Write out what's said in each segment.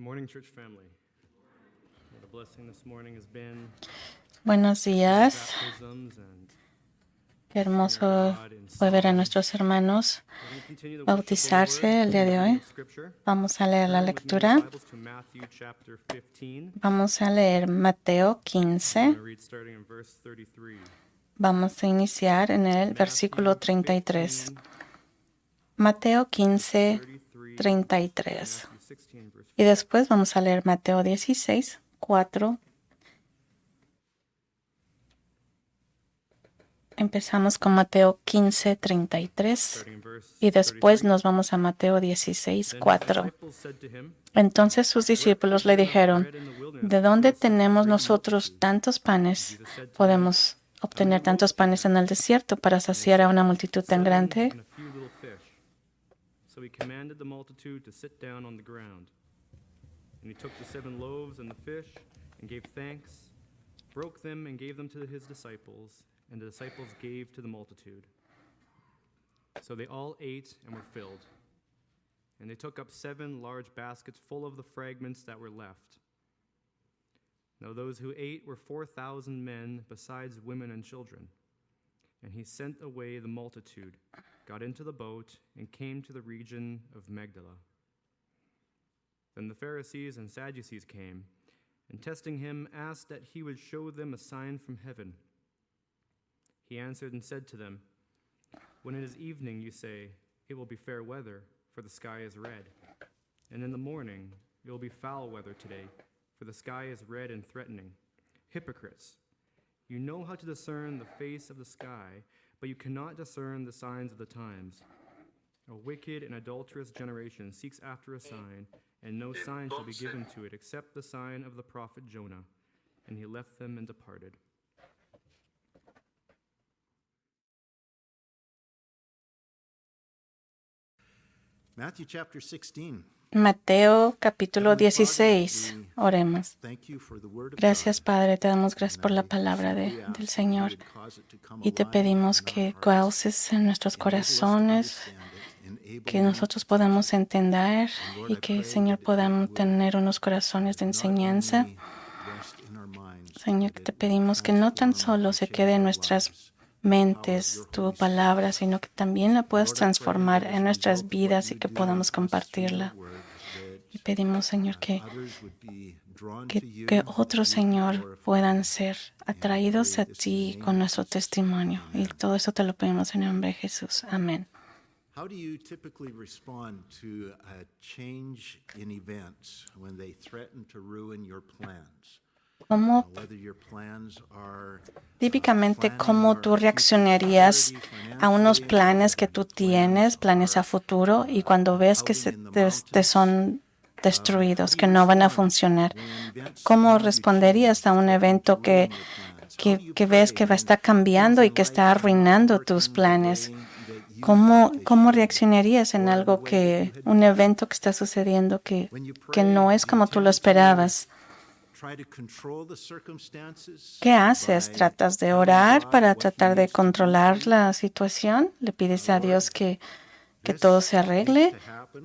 Good morning, church family. The blessing this morning has been Buenos días. baptisms and Qué hermoso fue ver a nuestros hermanos bautizarse el día de hoy. Vamos a leer la lectura. Vamos a leer Mateo 15. Vamos a iniciar en el versículo 33. Mateo 15, 33. Y después vamos a leer Mateo 16, 4. Empezamos con Mateo 15, 33 y después nos vamos a Mateo 16, 4. Entonces sus discípulos le dijeron, ¿de dónde tenemos nosotros tantos panes? ¿Podemos obtener tantos panes en el desierto para saciar a una multitud tan grande? So he commanded the multitude to sit down on the ground. And he took the 7 loaves and the fish and gave thanks, broke them and gave them to his disciples, and the disciples gave to the multitude. So they all ate and were filled. And they took up 7 large baskets full of the fragments that were left. Now those who ate were 4,000 men, besides women and children. And he sent away the multitude, got into the boat, and came to the region of Magdala. Then the Pharisees and Sadducees came, and testing him, asked that he would show them a sign from heaven. He answered and said to them, when it is evening, you say, it will be fair weather, for the sky is red. And in the morning, it will be foul weather today, for the sky is red and threatening. Hypocrites! You know how to discern the face of the sky, but you cannot discern the signs of the times. A wicked and adulterous generation seeks after a sign, and no sign shall be given to it except the sign of the prophet Jonah. And he left them and departed. Matthew chapter 16. Mateo capítulo 16. Oremos. Gracias, Padre, te damos gracias por la palabra del Señor y te pedimos que causes en nuestros corazones, que nosotros podamos entender y que, Señor, podamos tener unos corazones de enseñanza. Señor, que te pedimos que no tan solo se quede en nuestras mentes tu palabra, sino que también la puedas transformar en nuestras vidas y que podamos compartirla. Y pedimos, Señor, que otros, Señor, puedan ser atraídos a ti con nuestro testimonio. Y todo eso te lo pedimos en el nombre de Jesús. Amén. How do you typically respond to a change in events when they threaten to ruin your plans? Típicamente, ¿cómo tú reaccionarías a unos planes que tú tienes, planes a futuro, y cuando ves que te son destruidos, que no van a funcionar? ¿Cómo responderías a un evento que ves que va a estar cambiando y que está arruinando tus planes? ¿Cómo reaccionarías en un evento que está sucediendo que no es como tú lo esperabas? ¿Qué haces? ¿Tratas de orar para tratar de controlar la situación? ¿Le pides a Dios que todo se arregle?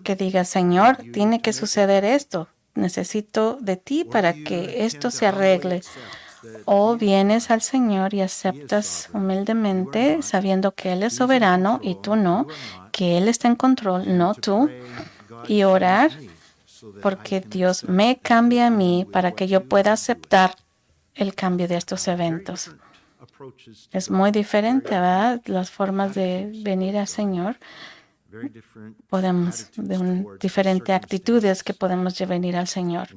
Que diga, Señor, tiene que suceder esto. Necesito de ti para que esto se arregle. O vienes al Señor y aceptas humildemente, sabiendo que Él es soberano y tú no, que Él está en control, no tú, y orar porque Dios me cambia a mí para que yo pueda aceptar el cambio de estos eventos. Es muy diferente, ¿verdad? Las formas de venir al Señor. Podemos, diferentes actitudes que podemos venir al Señor.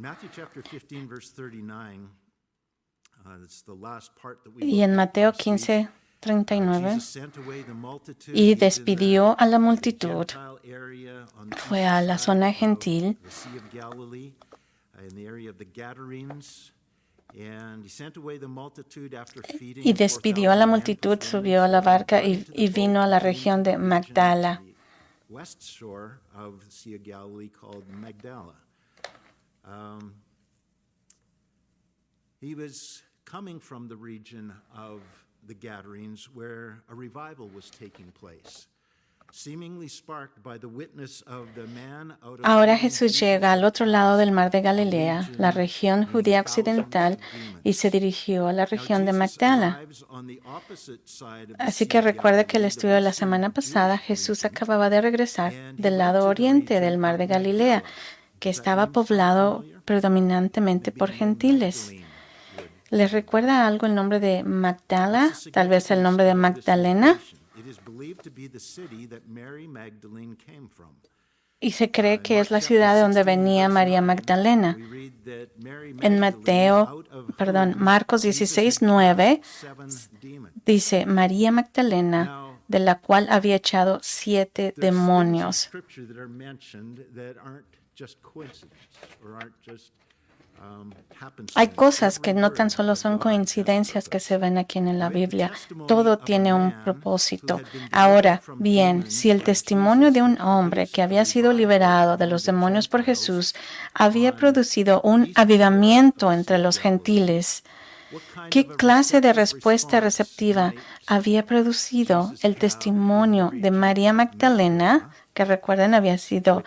Y en Mateo 15, 39, y despidió a la multitud, fue a la zona gentil y despidió a la multitud, subió a la barca y vino a la región de Magdala. He was coming from the region of the Gadarenes where a revival was taking place. Ahora Jesús llega al otro lado del mar de Galilea, la región judía occidental, y se dirigió a la región de Magdala. Así que recuerda que el estudio de la semana pasada, Jesús acababa de regresar del lado oriente del mar de Galilea, que estaba poblado predominantemente por gentiles. ¿Les recuerda algo el nombre de Magdala? Tal vez el nombre de Magdalena. Y se cree que es la ciudad de donde venía María Magdalena. En Marcos 16:9 dice María Magdalena, de la cual había echado 7 demonios. Hay cosas que no tan solo son coincidencias que se ven aquí en la Biblia. Todo tiene un propósito. Ahora bien, si el testimonio de un hombre que había sido liberado de los demonios por Jesús había producido un avivamiento entre los gentiles, ¿qué clase de respuesta receptiva había producido el testimonio de María Magdalena, que recuerden había sido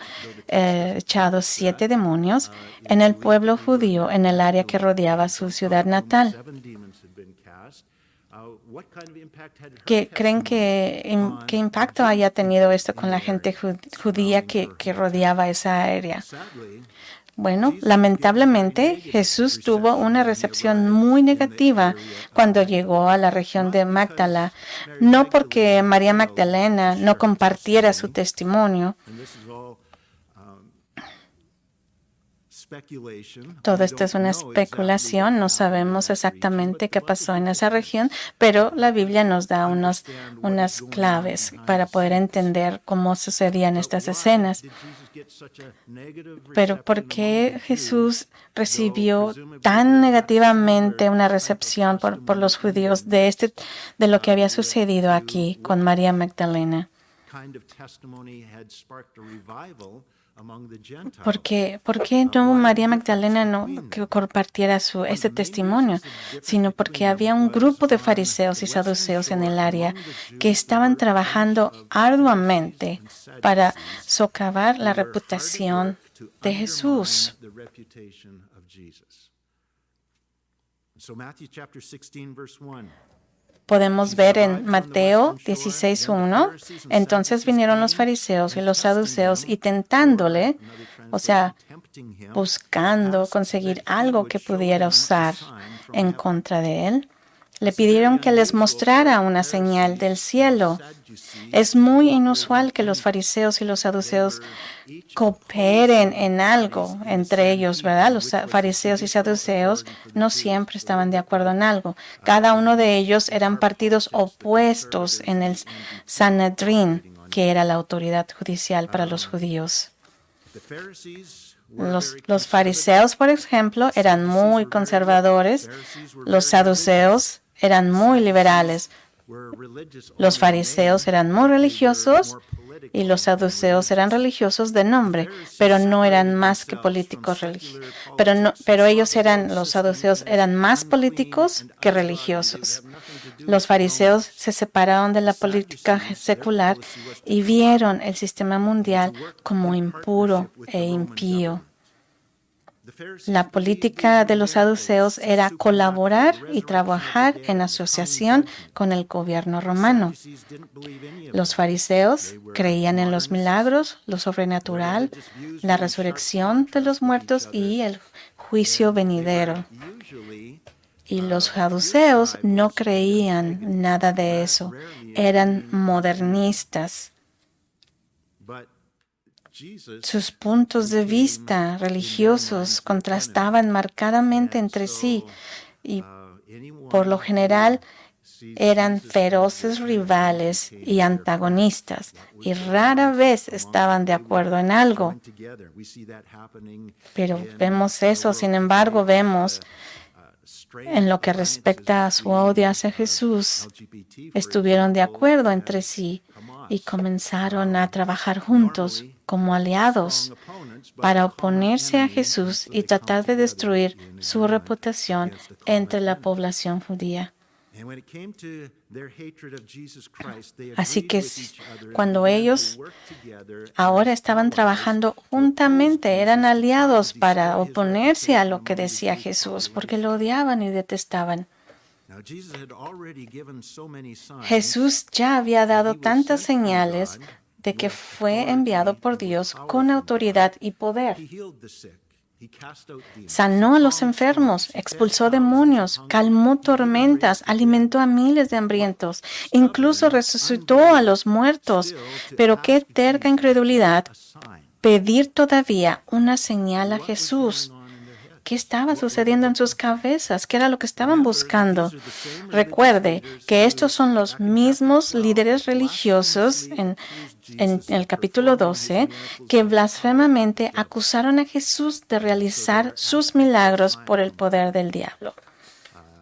echado 7 demonios, en el pueblo judío en el área que rodeaba su ciudad natal? ¿Qué creen qué impacto haya tenido esto con la gente judía que rodeaba esa área? Bueno, lamentablemente Jesús tuvo una recepción muy negativa cuando llegó a la región de Magdala, no porque María Magdalena no compartiera su testimonio. Todo esto es una especulación, no sabemos exactamente qué pasó en esa región, pero la Biblia nos da unas claves para poder entender cómo sucedían estas escenas. Pero ¿por qué Jesús recibió tan negativamente una recepción por los judíos de lo que había sucedido aquí con María Magdalena? ¿Por qué no María Magdalena no que compartiera ese testimonio? Sino porque había un grupo de fariseos y saduceos en el área que estaban trabajando arduamente para socavar la reputación de Jesús. Podemos ver en Mateo 16:1, entonces vinieron los fariseos y los saduceos y tentándole, o sea, buscando conseguir algo que pudiera usar en contra de él, le pidieron que les mostrara una señal del cielo. Es muy inusual que los fariseos y los saduceos cooperen en algo entre ellos, ¿verdad? Los fariseos y saduceos no siempre estaban de acuerdo en algo. Cada uno de ellos eran partidos opuestos en el Sanedrín, que era la autoridad judicial para los judíos. Los fariseos, por ejemplo, eran muy conservadores. Los saduceos eran muy liberales. Los fariseos eran muy religiosos y los saduceos eran religiosos de nombre, pero no eran más que políticos religiosos. Los saduceos eran más políticos que religiosos. Los fariseos se separaron de la política secular y vieron el sistema mundial como impuro e impío. La política de los saduceos era colaborar y trabajar en asociación con el gobierno romano. Los fariseos creían en los milagros, lo sobrenatural, la resurrección de los muertos y el juicio venidero. Y los saduceos no creían nada de eso. Eran modernistas. Sus puntos de vista religiosos contrastaban marcadamente entre sí y, por lo general, eran feroces rivales y antagonistas y rara vez estaban de acuerdo en algo. Pero vemos eso, sin embargo, vemos en lo que respecta a su odio hacia Jesús, estuvieron de acuerdo entre sí y comenzaron a trabajar juntos como aliados para oponerse a Jesús y tratar de destruir su reputación entre la población judía. And when it came to their hatred of Jesus Christ, they Así agreed que with each other and cuando began to ellos work together ahora as estaban allies trabajando to oppose juntamente, eran Jesus, to try to aliados para destroy his oponerse a reputation lo que among the decía Jewish Jesús, porque population. lo odiaban y detestaban. Now, Jesus had already given so many signs Jesús ya había that dado he was tantas sent from señales God de que with fue authority enviado por and with Dios power con from autoridad God. y poder. He healed the sick. He cast out demons. Sanó a He los calmed enfermos, storms. He fed expulsó thousands of demonios, hungry. calmó He even tormentas, raised the dead. alimentó a miles de hambrientos, incluso Stubborn resucitó a unbelief los muertos. still to Pero qué ask terca Jesus incredulidad a sign. pedir todavía una señal a What was Jesús. going on in their heads? ¿Qué estaba What were they sucediendo en sus looking for? cabezas? ¿Qué era lo que estaban Remember that buscando? these are the same religious Recuerde leaders que who, estos son los back in chapter mismos 12, líderes religiosos blasphemously en accused Jesus el of capítulo performing his 12 miracles que by the power of blasfemamente the devil. acusaron a Jesús de So realizar they're sus asking for a milagros sign por el from poder God. del diablo.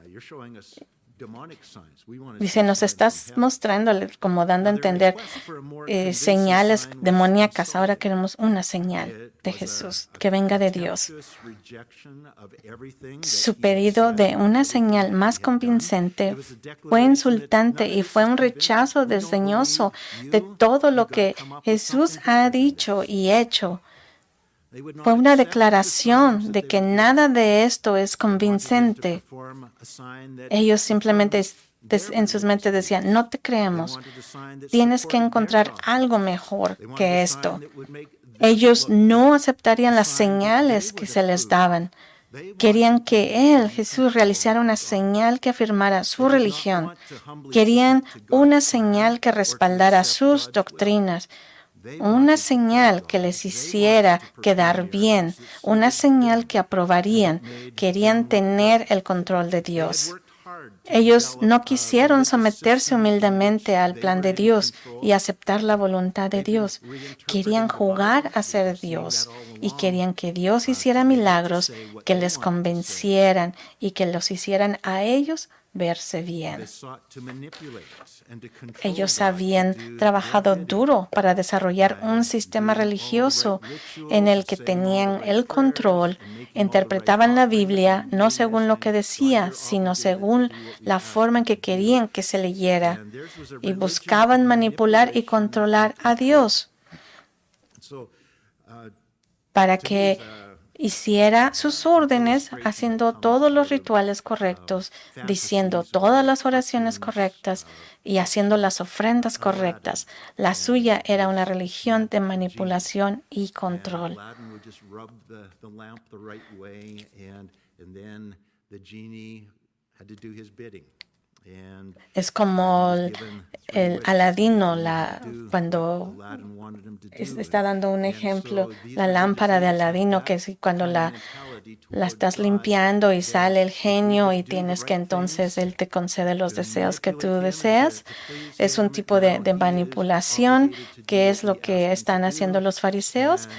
You're showing us demonic signs. We want to see Dice, a nos sign from estás heaven. mostrándole, como dando a Now, their entender request for a more convincing señales sign was demoníacas. Ahora insulting. queremos una señal It de was Jesús, a que venga de Dios. contemptuous rejection of everything that Su he had pedido said, de una everything señal that más he had done. convincente It was a fue declaration that insultante none of y this fue is un convincing. rechazo We don't desdeñoso believe de you. todo You lo gotta que come up with Jesús something ha different than dicho this. y hecho. They would not Fue una accept the signs declaración that de they que were given. nada de esto es They wanted him to convincente. perform a sign that Ellos simplemente confirmed their en sus religious mentes decían, beliefs. no te They creemos, wanted a sign that tienes que supported their encontrar doctrine. algo mejor They wanted que a esto. sign that would make them Ellos look no good, aceptarían a las sign that they señales que would se les approve. daban. They Querían wanted to que be Él, in Jesús, control realizara una of God. señal que afirmara su They did not religión. want to humbly Querían submit to una God's plan señal que or to respaldara accept sus God's will. doctrinas. They Una wanted to señal please que God. les They hiciera wanted to perform quedar bien, miracles that una suited señal them que and that aprobarían. made Querían them look tener good. el control de They had Dios. worked hard to Ellos develop no a quisieron religious someterse system in which humildemente al they plan were de in Dios control. y aceptar la voluntad de They've been Dios. Querían reinterpreting the jugar Bible. a We've ser been seeing Dios that all y along querían que Dios hiciera to make to milagros say what que they les wanted to say. convencieran y que los hicieran a ellos verse They bien. sought to manipulate and to control Ellos God to habían do their trabajado bidding duro para desarrollar by un sistema doing all the right religioso rituals, en el que saying all the tenían right el prayers, control, and making all the right interpretaban la offerings, Biblia and no doing según this, lo que and God, decía, you're sino obligated to según do what we la ask forma en you que to do. querían que se leyera, And theirs was a y religion buscaban of manipular y manipulation controlar and a control. Dios So, para to me, que it's a hiciera sus órdenes, illustration haciendo that comes todos los out of rituales correctos, diciendo fantasies todas or las oraciones cartoons, correctas y haciendo las ofrendas correctas. La suya era una religión de manipulación y And control. Aladdin would just rub the lamp the right way, and then the genie had to do his bidding. And Es como he was given three el wishes Aladino, that he had to do cuando what Aladdin wanted him to do. está dando un And ejemplo, so these la lámpara de religious leaders Aladino, had que that si cuando kind la of mentality la toward estás God, limpiando y that sale el if we genio just y do the tienes que right entonces things Él te concede los to deseos que tú manipulate him and deseas. to please Es un him, tipo de now he is manipulación obligated to do que what es lo we que ask him están to haciendo do, los fariseos,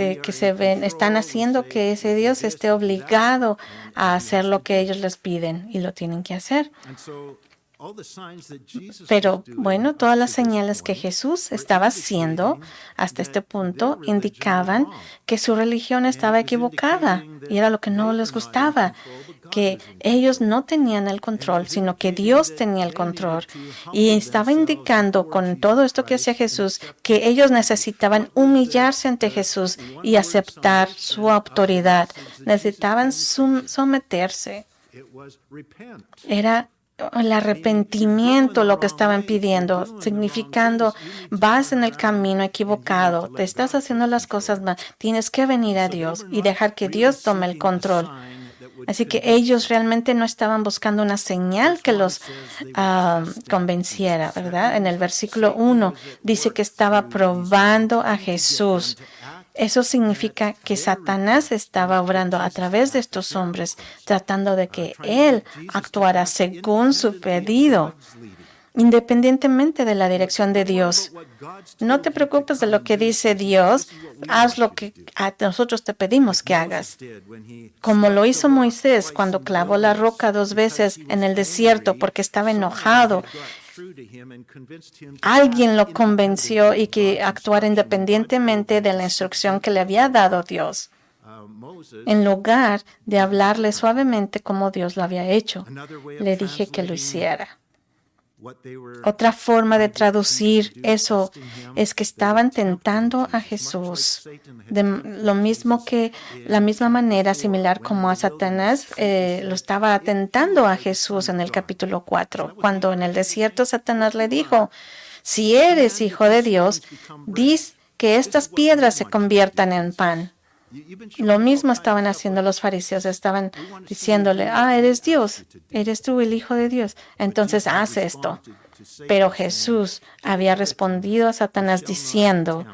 and que we se are in ven, están control. We haciendo say, que ese "Do Dios this, esté do that," obligado a and he hacer has lo to que do ellos it. les piden y lo tienen que hacer. And so all the signs that Jesus Pero was doing bueno, up todas las to this señales que point Jesús were estaba haciendo indicating hasta este that punto their religion was indicaban wrong. que su religión And estaba it was equivocada indicating that y era lo que no they les were not in gustaba, control, but God que was in ellos control. no tenían el And it control, was sino que indicating Dios that tenía el they needed control. to Y humble estaba themselves indicando before con Jesus todo esto que hacía Christ and Jesús accept que his ellos authority. necesitaban What was humillarse ante the Jesús y one-word aceptar su summation of the autoridad. message that Jesus Necesitaban came preaching? someterse. It was repent. Era el arrepentimiento lo que estaban pidiendo, significando vas en el camino equivocado, te estás haciendo las cosas mal, tienes que venir a Dios y dejar que Dios tome el control. Así que ellos realmente no estaban buscando una señal que los convenciera, ¿verdad? En el versículo 1 dice que estaba probando a Jesús. Eso significa que Satanás estaba obrando a través de estos hombres, tratando de que Él actuara según su pedido, independientemente de la dirección de Dios. No te preocupes de lo que dice Dios, haz lo que a nosotros te pedimos que hagas. Como lo hizo Moisés cuando clavó la roca 2 veces en el desierto porque estaba enojado. Alguien lo convenció y que actuara independientemente de la instrucción que le había dado Dios. en lugar de hablarle suavemente como Dios lo había hecho. Le dije que lo hiciera. Otra forma de traducir eso es que estaban tentando a Jesús de la misma manera, similar como a Satanás lo estaba tentando a Jesús en el capítulo 4, cuando en el desierto Satanás le dijo: si eres hijo de Dios, diz que estas piedras se conviertan en pan. Lo mismo estaban haciendo los fariseos, estaban diciéndole: eres Dios, eres tú el Hijo de Dios, entonces haz esto. Pero Jesús había respondido a Satanás diciendo: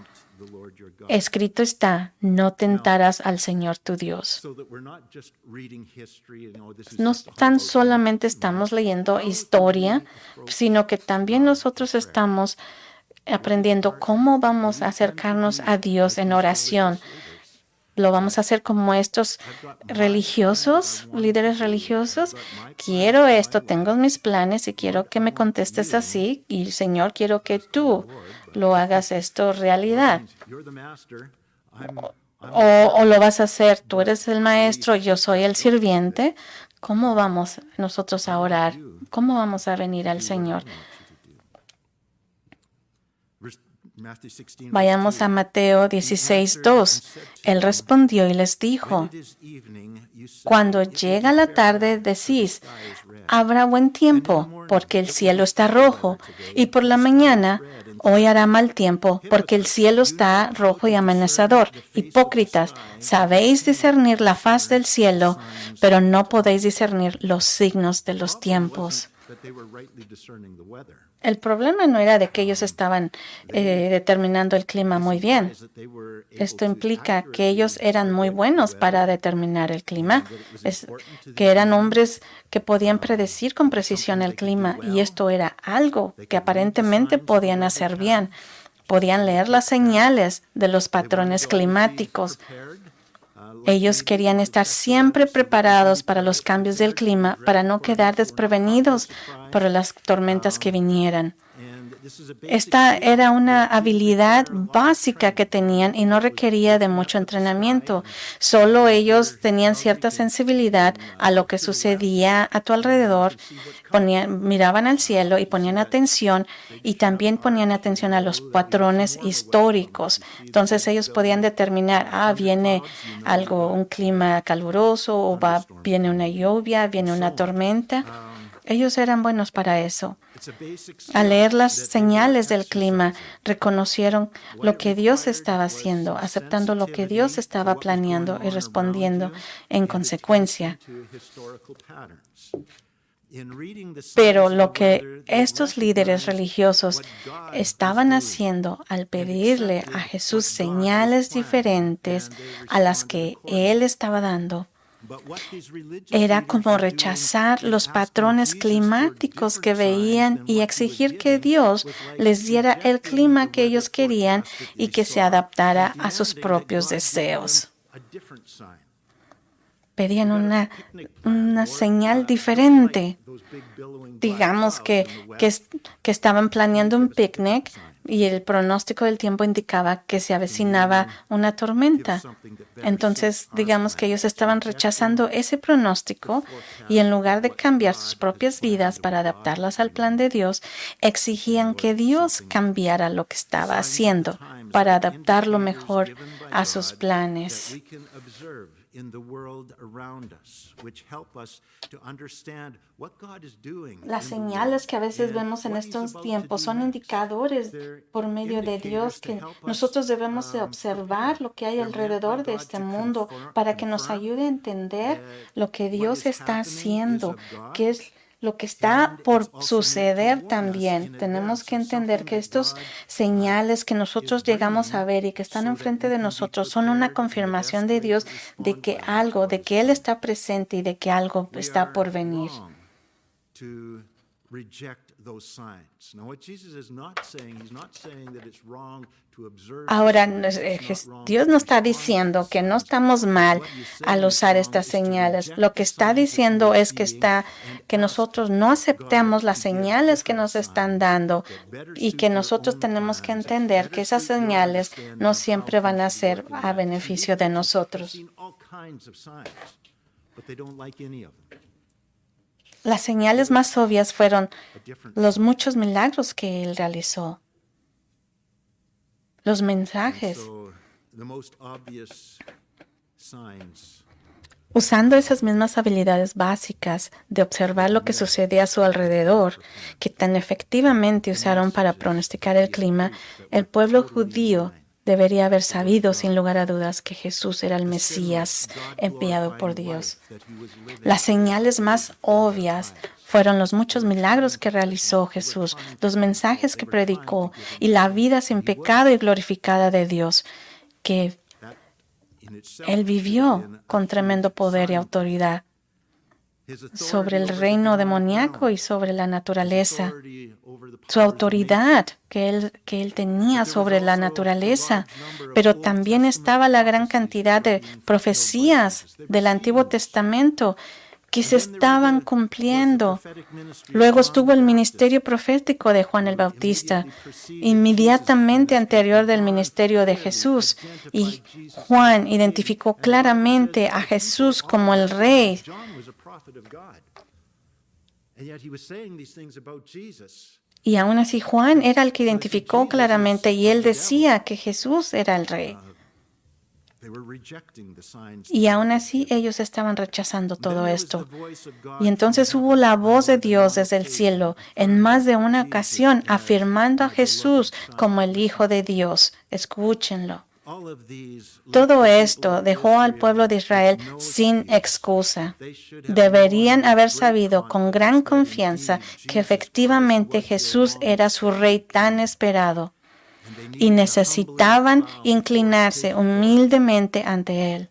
escrito está, no tentarás al Señor tu Dios. No tan solamente estamos leyendo historia, sino que también nosotros estamos aprendiendo cómo vamos a acercarnos a Dios en oración. Lo vamos a hacer como estos religiosos, líderes religiosos. Quiero esto, tengo mis planes y quiero que me contestes así. Y Señor, quiero que tú lo hagas esto realidad. O lo vas a hacer, tú eres el maestro, yo soy el sirviente. ¿Cómo vamos nosotros a orar? ¿Cómo vamos a venir al Señor? Vayamos a Mateo 16:2. Él respondió y les dijo: cuando llega la tarde decís: habrá buen tiempo, porque el cielo está rojo, y por la mañana: hoy hará mal tiempo, porque el cielo está rojo y amenazador. Hipócritas, sabéis discernir la faz del cielo, pero no podéis discernir los signos de los tiempos. El problema no era de que ellos estaban determinando el clima muy bien. Esto implica que ellos eran muy buenos para determinar el clima, que eran hombres que podían predecir con precisión el clima, y esto era algo que aparentemente podían hacer bien. Podían leer las señales de los patrones climáticos. Ellos querían estar siempre preparados para los cambios del clima, para no quedar desprevenidos por las tormentas que vinieran. Esta era una habilidad básica que tenían y no requería de mucho entrenamiento. Solo ellos tenían cierta sensibilidad a lo que sucedía a tu alrededor. Miraban al cielo y ponían atención, y también ponían atención a los patrones históricos. Entonces ellos podían determinar: viene un clima caluroso, o viene una lluvia, viene una tormenta. Ellos eran buenos para eso. Al leer las señales del clima, reconocieron lo que Dios estaba haciendo, aceptando lo que Dios estaba planeando y respondiendo en consecuencia. Pero lo que estos líderes religiosos estaban haciendo al pedirle a Jesús señales diferentes a las que Él estaba dando, era como rechazar los patrones climáticos que veían y exigir que Dios les diera el clima que ellos querían y que se adaptara a sus propios deseos. Pedían una señal diferente. Digamos que estaban planeando un picnic y el pronóstico del tiempo indicaba que se avecinaba una tormenta. Entonces, digamos que ellos estaban rechazando ese pronóstico y, en lugar de cambiar sus propias vidas para adaptarlas al plan de Dios, exigían que Dios cambiara lo que estaba haciendo para adaptarlo mejor a sus planes. Las señales que a veces vemos en estos tiempos son indicadores por medio de Dios que nosotros debemos de observar lo que hay alrededor de este mundo para que nos ayude a entender lo que Dios está haciendo, qué es lo que está por suceder también. Tenemos que entender que estos señales que nosotros llegamos a ver y que están enfrente de nosotros son una confirmación de Dios de que Él está presente y de que algo está por venir. those signs. Now, what Jesus is not saying, he's not saying that it's wrong to observe. Ahora, Dios no está to diciendo que no estamos mal al usar estas señales. Lo que está diciendo es que nosotros no aceptemos las señales que nos están dando y que nosotros tenemos que entender que esas señales no siempre van a ser a beneficio de nosotros. Las señales más obvias fueron los muchos milagros que Él realizó, los mensajes. Usando esas mismas habilidades básicas de observar lo que sucedía a su alrededor, que tan efectivamente usaron para pronosticar el clima, el pueblo judío debería haber sabido sin lugar a dudas que Jesús era el Mesías enviado por Dios. Las señales más obvias fueron los muchos milagros que realizó Jesús, los mensajes que predicó y la vida sin pecado y glorificada de Dios, que Él vivió con tremendo poder y autoridad sobre el reino demoníaco y sobre la naturaleza. Su autoridad que él tenía sobre la naturaleza, pero también estaba la gran cantidad de profecías del Antiguo Testamento que se estaban cumpliendo. Luego estuvo el ministerio profético de Juan el Bautista, inmediatamente anterior del ministerio de Jesús, y Juan identificó claramente a Jesús como el Rey. Y aún así Juan era el que identificó claramente y él decía que Jesús era el Rey. Y aún así ellos estaban rechazando todo esto. Y entonces hubo la voz de Dios desde el cielo en más de una ocasión afirmando a Jesús como el Hijo de Dios. Escúchenlo. Todo esto dejó al pueblo de Israel sin excusa. Deberían haber sabido con gran confianza que efectivamente Jesús era su Rey tan esperado y necesitaban inclinarse humildemente ante Él.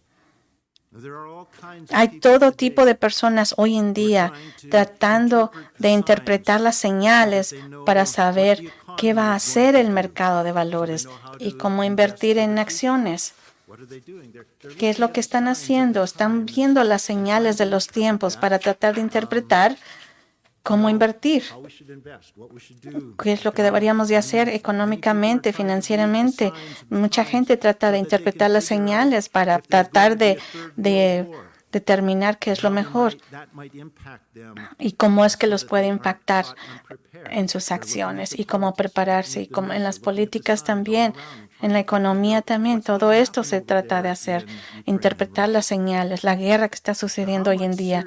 Hay todo tipo de personas hoy en día tratando de interpretar las señales para saber qué va a hacer el mercado de valores y cómo invertir en acciones. ¿Qué es lo que están haciendo? Están viendo las señales de los tiempos para tratar de interpretar cómo invertir. ¿Qué es lo que deberíamos de hacer económicamente, financieramente? Mucha gente trata de interpretar las señales para tratar de determinar qué es lo mejor y cómo es que los puede impactar en sus acciones y cómo prepararse, y como en las políticas también, en la economía también. Todo esto se trata de hacer, interpretar las señales, la guerra que está sucediendo hoy en día.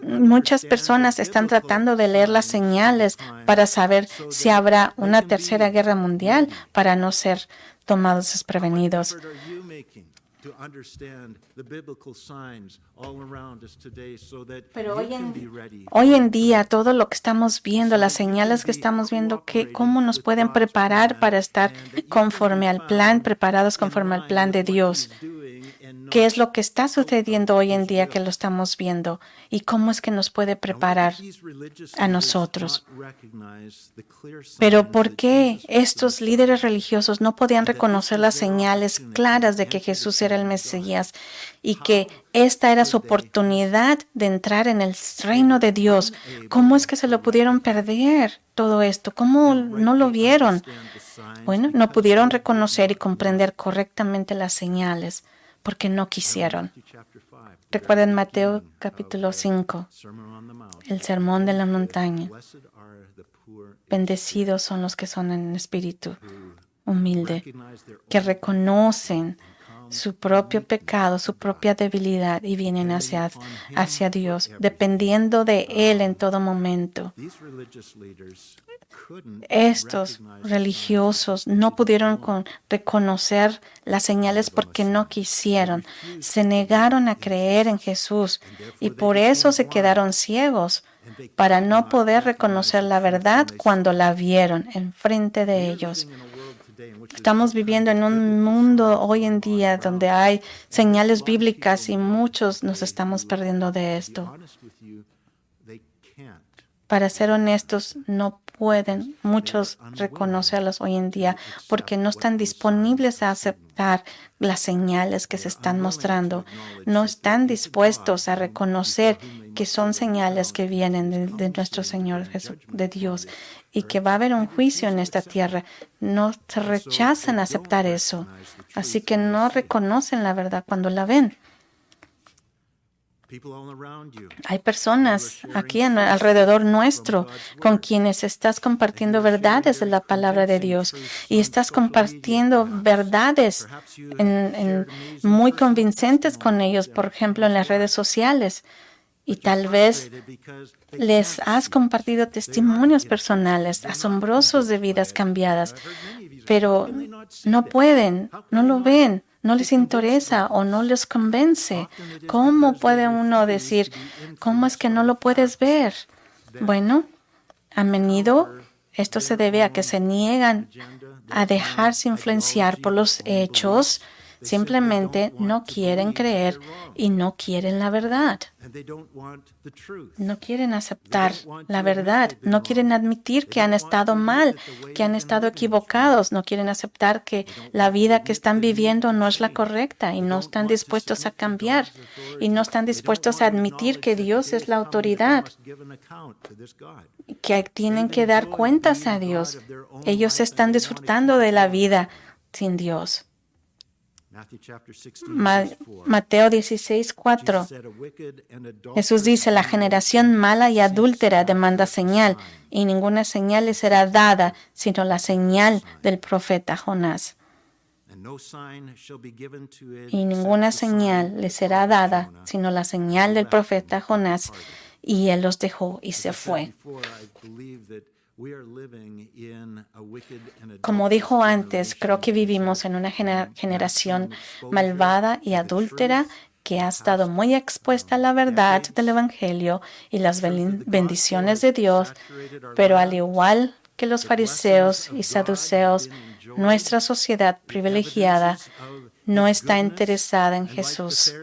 Muchas personas están tratando de leer las señales para saber si habrá una tercera guerra mundial para no ser tomados desprevenidos. Pero hoy en día, todo lo que estamos viendo, las señales que estamos viendo, cómo nos pueden preparar para estar conforme al plan, preparados conforme al plan de Dios. ¿Qué es lo que está sucediendo hoy en día que lo estamos viendo? ¿Y cómo es que nos puede preparar a nosotros? Pero ¿por qué estos líderes religiosos no podían reconocer las señales claras de que Jesús era el Mesías y que esta era su oportunidad de entrar en el reino de Dios? ¿Cómo es que se lo pudieron perder todo esto? ¿Cómo no lo vieron? Bueno, no pudieron reconocer y comprender correctamente las señales porque no quisieron. Recuerden Mateo capítulo 5, el sermón de la montaña. Bendecidos son los que son en espíritu humilde, que reconocen su propio pecado, su propia debilidad y vienen hacia Dios, dependiendo de Él en todo momento. Estos religiosos no pudieron reconocer las señales porque no quisieron. Se negaron a creer en Jesús y por eso se quedaron ciegos para no poder reconocer la verdad cuando la vieron enfrente de ellos. Estamos viviendo en un mundo hoy en día donde hay señales bíblicas y muchos nos estamos perdiendo de esto. Para ser honestos, no pueden muchos reconocerlos hoy en día porque no están disponibles a aceptar las señales que se están mostrando. No están dispuestos a reconocer que son señales que vienen de nuestro Señor Jesús, de Dios, y que va a haber un juicio en esta tierra. No se rechazan a aceptar eso. Así que no reconocen la verdad cuando la ven. Hay personas aquí alrededor nuestro con quienes estás compartiendo verdades de la palabra de Dios y estás compartiendo verdades muy convincentes con ellos, por ejemplo, en las redes sociales. Y tal vez les has compartido testimonios personales asombrosos de vidas cambiadas, pero no pueden, no lo ven, no les interesa o no les convence. ¿Cómo puede uno decir, cómo es que no lo puedes ver? Bueno, a menudo esto se debe a que se niegan a dejarse influenciar por los hechos. Simplemente no quieren creer y no quieren la verdad. No quieren aceptar la verdad. No quieren admitir que han estado mal, que han estado equivocados. No quieren aceptar que la vida que están viviendo no es la correcta y no están dispuestos a cambiar. Y no están dispuestos a admitir que Dios es la autoridad, que tienen que dar cuentas a Dios. Ellos están disfrutando de la vida sin Dios. Mateo 16:4. Jesús dice, la generación mala y adúltera demanda señal, y ninguna señal le será dada, sino la señal del profeta Jonás. Y ninguna señal le será dada, sino la señal del profeta Jonás. Y él los dejó y se fue. Como dijo antes, creo que vivimos en una generación malvada y adúltera que ha estado muy expuesta a la verdad del Evangelio y las bendiciones de Dios, pero al igual que los fariseos y saduceos, nuestra sociedad privilegiada no está interesada en Jesús.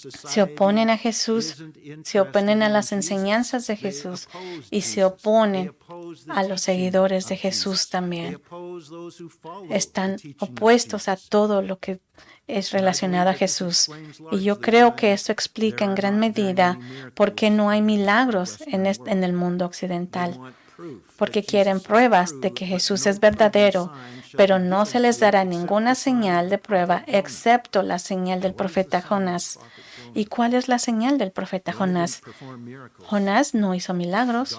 Se oponen a Jesús, se oponen a las enseñanzas de Jesús y se oponen a los seguidores de Jesús también. Están opuestos a todo lo que es relacionado a Jesús. Y yo creo que esto explica en gran medida por qué no hay milagros en el mundo occidental. Porque quieren pruebas de que Jesús es verdadero, pero no se les dará ninguna señal de prueba excepto la señal del profeta Jonás. ¿Y cuál es la señal del profeta Jonás? Jonás no hizo milagros.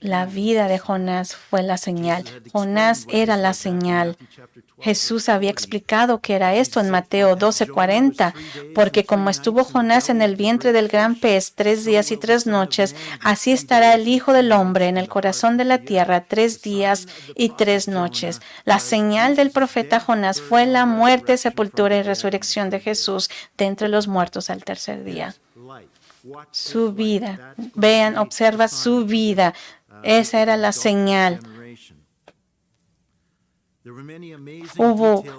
La vida de Jonás fue la señal. Jonás era la señal. Jesús había explicado que era esto en Mateo 12:40, porque como estuvo Jonás en el vientre del gran pez 3 días y 3 noches, así estará el Hijo del Hombre en el corazón de la tierra 3 días y 3 noches. La señal del profeta Jonás fue la muerte, sepultura y resurrección de Jesús de entre los muertos al tercer día. Su vida, vean, observa su vida. Esa era la señal.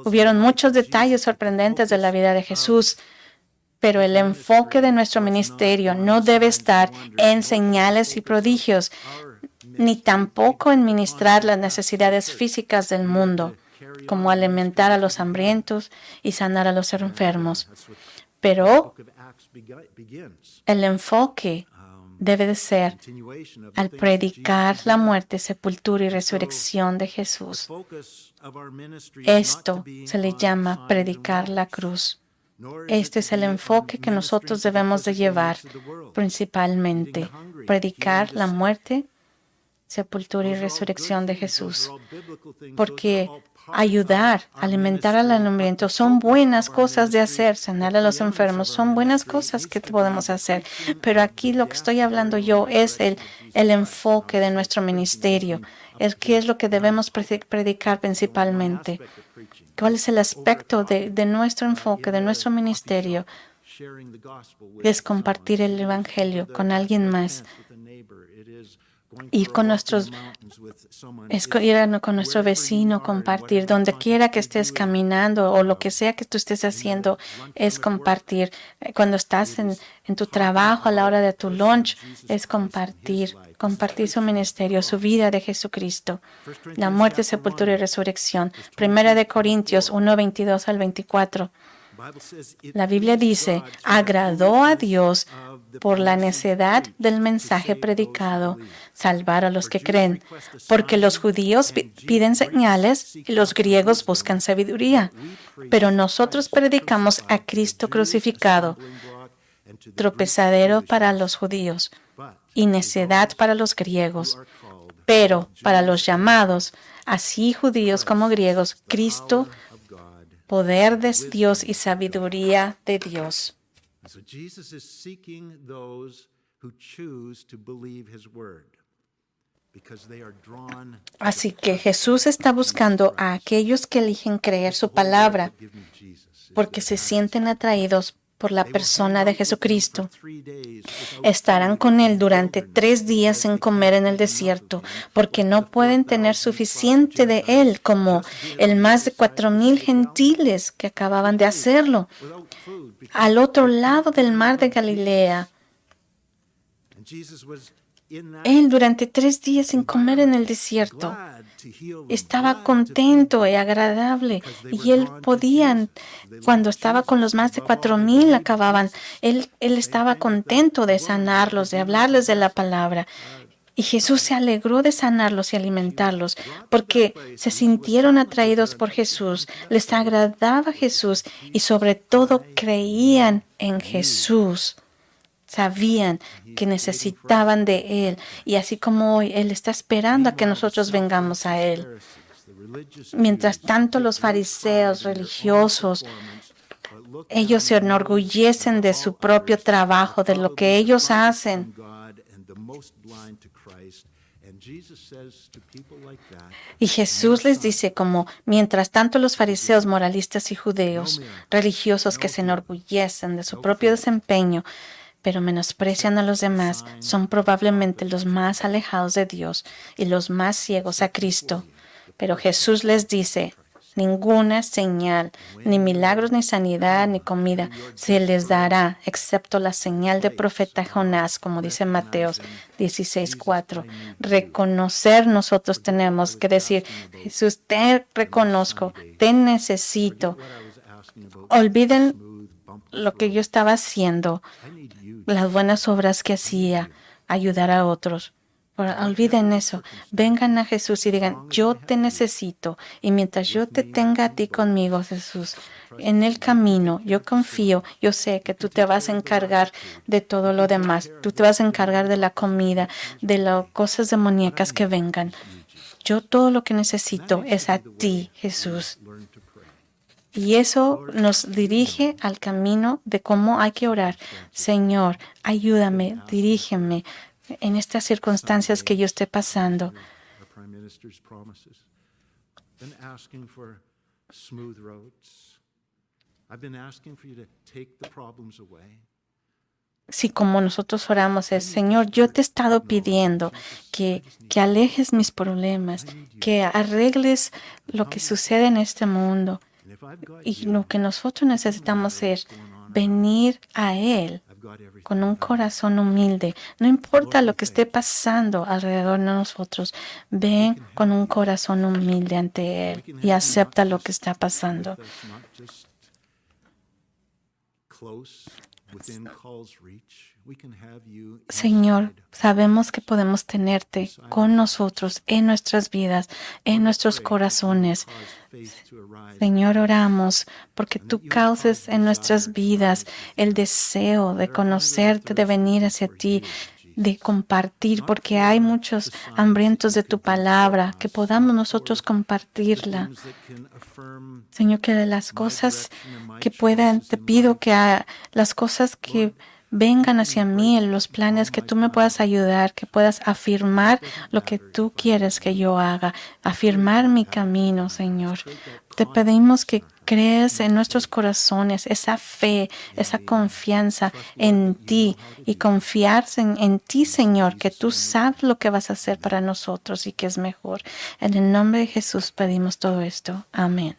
Hubieron muchos detalles sorprendentes de la vida de Jesús, pero el enfoque de nuestro ministerio no debe estar en señales y prodigios, ni tampoco en ministrar las necesidades físicas del mundo, como alimentar a los hambrientos y sanar a los enfermos. Pero el enfoque debe de ser al predicar la muerte, sepultura y resurrección de Jesús. Esto se le llama predicar la cruz. Este es el enfoque que nosotros debemos de llevar principalmente, predicar la muerte, sepultura y resurrección de Jesús. Porque ayudar, alimentar al hambriento son buenas cosas de hacer, sanar a los enfermos son buenas cosas que podemos hacer. Pero aquí lo que estoy hablando yo es el enfoque de nuestro ministerio. ¿Qué es lo que debemos predicar principalmente? ¿Cuál es el aspecto de nuestro enfoque, de nuestro ministerio? Es compartir el Evangelio con alguien más. ir con nuestros ir con nuestro vecino, compartir, donde quiera que estés caminando o lo que sea que tú estés haciendo, es compartir. Cuando estás en tu trabajo, a la hora de tu lunch, es compartir su ministerio, su vida de Jesucristo, la muerte, sepultura y resurrección. Primera de Corintios 1, 22 al 24. La Biblia dice, agradó a Dios por la necedad del mensaje predicado, salvar a los que creen, porque los judíos piden señales y los griegos buscan sabiduría, pero nosotros predicamos a Cristo crucificado, tropezadero para los judíos y necedad para los griegos, pero para los llamados, así judíos como griegos, Cristo, poder de Dios y sabiduría de Dios. So Jesus is seeking those who choose to believe his word because they are drawn. Así que Jesús está buscando a aquellos que eligen creer su palabra porque se sienten atraídos por la persona de Jesucristo. Estarán con Él durante 3 días sin comer en el desierto, porque no pueden tener suficiente de Él como el más de 4,000 gentiles que acababan de hacerlo al otro lado del mar de Galilea. Él durante 3 días sin comer en el desierto estaba contento y agradable, y él podía, cuando estaba con los más de 4,000 acababan, él estaba contento de sanarlos, de hablarles de la palabra. Y Jesús se alegró de sanarlos y alimentarlos porque se sintieron atraídos por Jesús, les agradaba Jesús y sobre todo creían en Jesús. Sabían que necesitaban de Él, y así como hoy Él está esperando a que nosotros vengamos a Él. Mientras tanto, los fariseos religiosos, ellos se enorgullecen de su propio trabajo, de lo que ellos hacen. Y Jesús les dice como, mientras tanto los fariseos, moralistas y judíos religiosos que se enorgullecen de su propio desempeño, pero menosprecian a los demás, son probablemente los más alejados de Dios y los más ciegos a Cristo. Pero Jesús les dice, ninguna señal, ni milagros, ni sanidad, ni comida se les dará, excepto la señal del profeta Jonás, como dice Mateo 16:4. Reconocer, nosotros tenemos que decir, Jesús, te reconozco, te necesito. Olviden lo que yo estaba haciendo, las buenas obras que hacía, ayudar a otros. Olviden eso. Vengan a Jesús y digan, yo te necesito. Y mientras yo te tenga a ti conmigo, Jesús, en el camino, yo confío, yo sé que tú te vas a encargar de todo lo demás. Tú te vas a encargar de la comida, de las cosas demoníacas que vengan. Yo todo lo que necesito es a ti, Jesús. Y eso nos dirige al camino de cómo hay que orar. Señor, ayúdame, dirígeme en estas circunstancias que yo esté pasando. Si como nosotros oramos es, Señor, yo te he estado pidiendo que alejes mis problemas, que arregles lo que sucede en este mundo. Y lo que nosotros necesitamos es venir a Él con un corazón humilde. No importa lo que esté pasando alrededor de nosotros, ven con un corazón humilde ante Él y acepta lo que está pasando. Señor, sabemos que podemos tenerte con nosotros en nuestras vidas, en nuestros corazones. Señor, oramos porque tú causes en nuestras vidas el deseo de conocerte, de venir hacia ti, de compartir, porque hay muchos hambrientos de tu palabra, que podamos nosotros compartirla. Señor, que de las cosas que puedan, te pido que las cosas que vengan hacia mí los planes, que tú me puedas ayudar, que puedas afirmar lo que tú quieres que yo haga, afirmar mi camino, Señor. Te pedimos que crees en nuestros corazones esa fe, esa confianza en ti y confiar en ti, Señor, que tú sabes lo que vas a hacer para nosotros y que es mejor. En el nombre de Jesús pedimos todo esto. Amén.